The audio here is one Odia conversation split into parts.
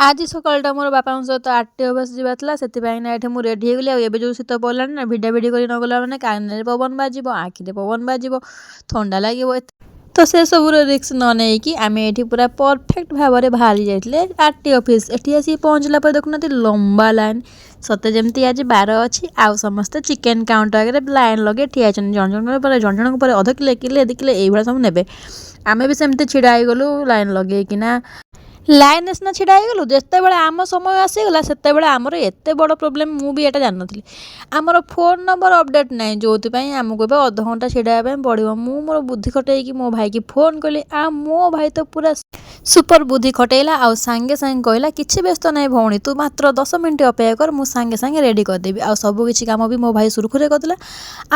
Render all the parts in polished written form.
ଆଜି ସକାଳଟା ମୋର ବାପାଙ୍କ ସହିତ ଆରଟିଓ ଅଫିସ୍ ଯିବାର ଥିଲା, ସେଥିପାଇଁକିନା ଏଠି ମୁଁ ରେଡ଼ି ହେଇଗଲି। ଆଉ ଏବେ ଯେଉଁ ଶୀତ ପଡ଼ିଲାଣି ନା, ଭିଡ଼ାଭିଡ଼ି କରି ନ ଗଲା ମାନେ କାନରେ ପବନ ବାଜିବ, ଆଖିରେ ପବନ ବାଜିବ, ଥଣ୍ଡା ଲାଗିବ। ତ ସେସବୁର ରିସ୍କ ନ ନେଇକି ଆମେ ଏଠି ପୁରା ପରଫେକ୍ଟ ଭାବରେ ବାହାରି ଯାଇଥିଲେ ଆରଟିଓ ଅଫିସ୍। ଏଠି ଆସିକି ପହଞ୍ଚିଲା ପରେ ଦେଖୁନାହାନ୍ତି ଲମ୍ବା ଲାଇନ୍, ସତେ ଯେମିତି ଆଜି ବାର ଅଛି। ଆଉ ସମସ୍ତେ ଚିକେନ୍ କାଉଣ୍ଟର ଆଗରେ ଲାଇନ୍ ଲଗେଇ ଠିଆ ହେଇଛନ୍ତି, ଜଣ ଜଣଙ୍କ ପରେ ଅଧ କିଲେ କିଲେ 2 କିଲେ ଏଇଭଳିଆ ସବୁ ନେବେ। ଆମେ ବି ସେମିତି ଛିଡ଼ା ହେଇଗଲୁ ଲାଇନ୍ ଲଗେଇକିନା। ଲାଇନ୍ରେ ସିନା ଛିଡ଼ା ହେଇଗଲୁ, ଯେତେବେଳେ ଆମ ସମୟ ଆସିଗଲା ସେତେବେଳେ ଆମର ଏତେ ବଡ଼ ପ୍ରୋବ୍ଲେମ୍ ମୁଁ ବି ଏଇଟା ଜାଣିନଥିଲି। ଆମର ଫୋନ୍ ନମ୍ବର ଅପଡ଼େଟ୍ ନାହିଁ, ଯେଉଁଥିପାଇଁ ଆମକୁ ଏବେ ଅଧଘଣ୍ଟା ଛିଡ଼ା ହେବା ପାଇଁ ପଡ଼ିବ। ମୁଁ ମୋର ବୁଦ୍ଧି ଖଟେଇକି ମୋ ଭାଇକି ଫୋନ୍ କଲି, ଆଉ ମୋ ଭାଇ ତ ପୁରା ସୁପର ବୁଦ୍ଧି ଖଟେଇଲା। ଆଉ ସାଙ୍ଗେ ସାଙ୍ଗେ କହିଲା, କିଛି ବ୍ୟସ୍ତ ନାହିଁ ଭଉଣୀ, ତୁ ମାତ୍ର 10 ମିନିଟ୍ ଅପେକ୍ଷା କର, ମୁଁ ସାଙ୍ଗେ ସାଙ୍ଗେ ରେଡ଼ି କରିଦେବି। ଆଉ ସବୁ କିଛି କାମ ବି ମୋ ଭାଇ ସୁରୁଖୁରୁରେ କରିଦେଲା।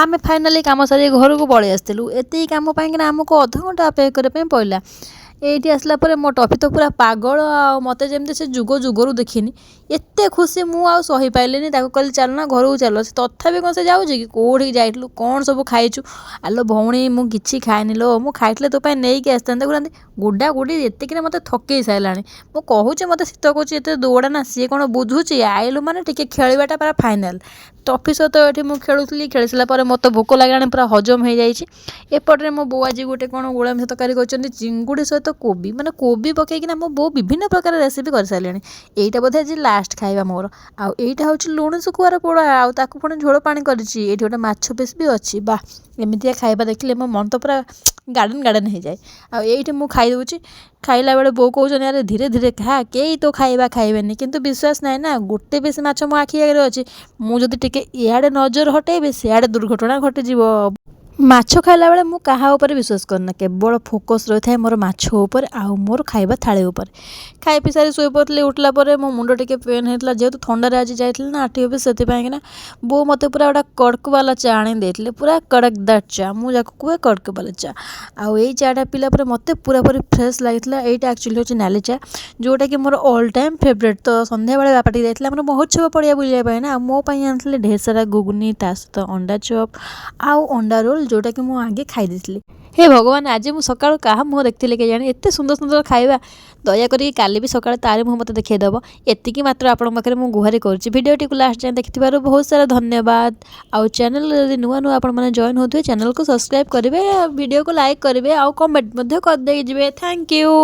ଆମେ ଫାଇନାଲି କାମ ସାରି ଘରକୁ ପଳେଇ ଆସିଥିଲୁ। ଏତିକି କାମ ପାଇଁକିନା ଆମକୁ ଅଧଘଣ୍ଟା ଅପେକ୍ଷା କରିବା ପାଇଁ ପଡ଼ିଲା। ଏଇଠି ଆସିଲା ପରେ ମୋ ଟଫି ତ ପୁରା ପାଗଳ, ଆଉ ମୋତେ ଯେମିତି ସେ ଯୁଗ ଯୁଗରୁ ଦେଖିନି। ଏତେ ଖୁସି ମୁଁ ଆଉ ସହିପାରିଲିନି। ତାକୁ କହିଲି ଚାଲୁନା ଘରକୁ ଚାଲ, ସେ ତଥାପି କ'ଣ ସେ ଯାଉଛି କି? କେଉଁଠିକି ଯାଇଥିଲୁ, କ'ଣ ସବୁ ଖାଇଛୁ? ଆଲୋ ଭଉଣୀ ମୁଁ କିଛି ଖାଇନି ଲୋ, ମୁଁ ଖାଇଥିଲେ ତୋ ପାଇଁ ନେଇକି ଆସିଥାନ୍ତି। ଦେଖୁନାହାନ୍ତି ଗୁଡ଼ା ଗୁଡ଼ି ଏତିକିରେ ମୋତେ ଥକେଇ ସାରିଲାଣି। ମୁଁ କହୁଛି ମୋତେ ଶୀତ କରୁଛି, ଏତେ ଦୌଡ଼ା ନା, ସିଏ କ'ଣ ବୁଝୁଛି? ଆଇଲୁ ମାନେ ଟିକେ ଖେଳିବାଟା ପୁରା ଫାଇନାଲ୍। ଟଫି ସହିତ ଏଠି ମୁଁ ଖେଳୁଥିଲି, ଖେଳି ସାରିଲା ପରେ ମୋତେ ଭୋକ ଲାଗିଲାଣି, ପୁରା ହଜମ ହେଇଯାଇଛି। ଏପଟରେ ମୋ ବୋଉ ଆଜି ଗୋଟେ କ'ଣ ଗୋଳାମିଶ ତରକାରୀ କରିଛନ୍ତି, ଚିଙ୍ଗୁଡ଼ି ସହିତ କୋବି, ମାନେ କୋବି ପକାଇକିନା ମୋ ବୋଉ ବିଭିନ୍ନ ପ୍ରକାର ରେସିପି କରିସାରିଲେଣି। ଏଇଟା ବୋଧେ ଆଜି ଲାଷ୍ଟ ଖାଇବା ମୋର। ଆଉ ଏଇଟା ହେଉଛି ଲୁଣି ଶୁଖୁଆର ପୋଡ଼ା, ଆଉ ତାକୁ ପୁଣି ଝୋଳ ପାଣି କରିଛି। ଏଇଠି ଗୋଟେ ମାଛ ପିସ୍ ବି ଅଛି। ବାଃ, ଏମିତିଆ ଖାଇବା ଦେଖିଲେ ମୋ ମନ ତ ପୁରା ଗାର୍ଡ଼େନ୍ ଗାର୍ଡ଼େନ୍ ହେଇଯାଏ। ଆଉ ଏଇଠି ମୁଁ ଖାଇଦେଉଛି। ଖାଇଲା ବେଳେ ବୋଉ କହୁଛନ୍ତି, ଆରେ ଧୀରେ ଧୀରେ ଖା, କେହି ତ ଖାଇବା ଖାଇବେନି। କିନ୍ତୁ ବିଶ୍ୱାସ ନାହିଁ ନା, ଗୋଟେ ପିସ୍ ମାଛ ମୋ ଆଖି ଆଗରେ ଅଛି, ମୁଁ ଯଦି ଟିକେ ଇଆଡ଼େ ନଜର ହଟେଇବି ସିଆଡ଼େ ଦୁର୍ଘଟଣା ଘଟିଯିବ। ମାଛ ଖାଇଲା ବେଳେ ମୁଁ କାହା ଉପରେ ବିଶ୍ୱାସ କରେନା, କେବଳ ଫୋକସ୍ ରହିଥାଏ ମୋର ମାଛ ଉପରେ ଆଉ ମୋର ଖାଇବା ଥାଳି ଉପରେ। ଖାଇ ପିଇ ସାରି ଶୋଇପଡ଼ିଥିଲି। ଉଠିଲା ପରେ ମୋ ମୁଣ୍ଡ ଟିକେ ପେନ୍ ହେଇଥିଲା, ଯେହେତୁ ଥଣ୍ଡାରେ ଆଜି ଯାଇଥିଲି ନା ଆରଟିଓ ଅଫିସ୍, ସେଥିପାଇଁକିନା ବୋଉ ମୋତେ ପୁରା ଗୋଟେ କଡ଼କବାଲା ଚା ଆଣି ଦେଇଥିଲେ, ପୁରା କଡ଼କଦାର ଚା, ମୁଁ ଯାକୁ କୁହେ କଡ଼କବାଲା ଚା। ଆଉ ଏଇ ଚାଟା ପିଇଲା ପରେ ମୋତେ ପୁରାପୁରି ଫ୍ରେଶ୍ ଲାଗିଥିଲା। ଏଇଟା ଆକ୍ଚୁଆଲି ହେଉଛି ନାଲି ଚା, ଯେଉଁଟାକି ମୋର ଅଲ୍ ଟାଇମ୍ ଫେଭରେଟ୍। ତ ସନ୍ଧ୍ୟାବେଳେ ବାପା ଟିକେ ଯାଇଥିଲେ ଆମର ମହୋତ୍ସବ ପଡ଼ିଆ ବୁଲିବା ପାଇଁ ନା, ମୋ ପାଇଁ ଆଣିଥିଲେ ଢେର ସାରା ଗୁଗୁନି, ତା ସହିତ ଅଣ୍ଡା ଚପ୍ ଆଉ ଅଣ୍ଡା ରୋଲ୍, ଯେଉଁଟାକି ମୁଁ ଆଗେ ଖାଇ ଦେଇଥିଲି। ହେ ଭଗବାନ, ଆଜି ମୁଁ ସକାଳୁ କାହା ମୁହଁ ଦେଖିଥିଲି କେଜାଣି, ଏତେ ସୁନ୍ଦର ସୁନ୍ଦର ଖାଇବା। ଦୟାକରି କାଲି ବି ସକାଳେ ତାରି ମୁହଁ ମୋତେ ଦେଖାଇଦେବ। ଏତିକି ମାତ୍ର ଆପଣଙ୍କ ପାଖରେ ମୁଁ ଗୁହାରି କରୁଛି। ଭିଡ଼ିଓଟିକୁ ଲାଷ୍ଟ ଯାଏଁ ଦେଖିଥିବାରୁ ବହୁତ ସାରା ଧନ୍ୟବାଦ। ଆଉ ଚ୍ୟାନେଲରେ ଯଦି ନୂଆ ନୂଆ ଆପଣମାନେ ଜଏନ୍ ହେଉଥିବେ, ଚ୍ୟାନେଲକୁ ସବସ୍କ୍ରାଇବ୍ କରିବେ, ଭିଡ଼ିଓକୁ ଲାଇକ୍ କରିବେ, ଆଉ କମେଣ୍ଟ ମଧ୍ୟ କରିଦେଇ ଯିବେ। Thank you.